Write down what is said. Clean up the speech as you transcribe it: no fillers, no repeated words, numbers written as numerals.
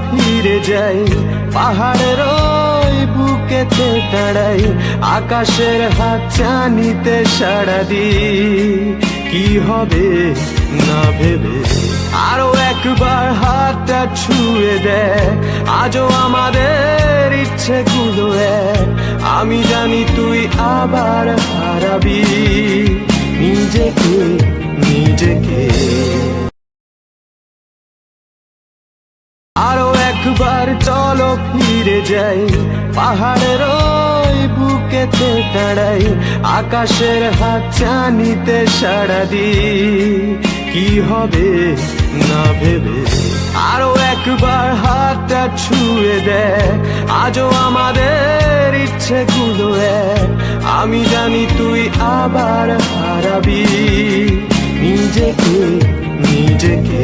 ফিরে যাই, পাহাড়ের ওই বুকেতে দাঁড়াই, আকাশের হাত চানিতে সাড়া দি। কি হবে না ভেবে আরো একবার হাতটা ছুঁয়ে দেয়, আজও আমাদের ইচ্ছেগুলো এক। আমি জানি তুই আবার হারাবি নিজেকে নিজেকে। আরো একবার চলো ফিরে যাই, পাহাড়ের ওই বুকেতে দাঁড়াই, আকাশের হাত চানিতে সাড়া দি। কি হবে না ভেবে আরো একবার হাতটা ছুঁয়ে দেয়, আজও আমাদের ইচ্ছেগুলো এক। আমি জানি তুই আবার হারাবি নিজেকে নিজেকে।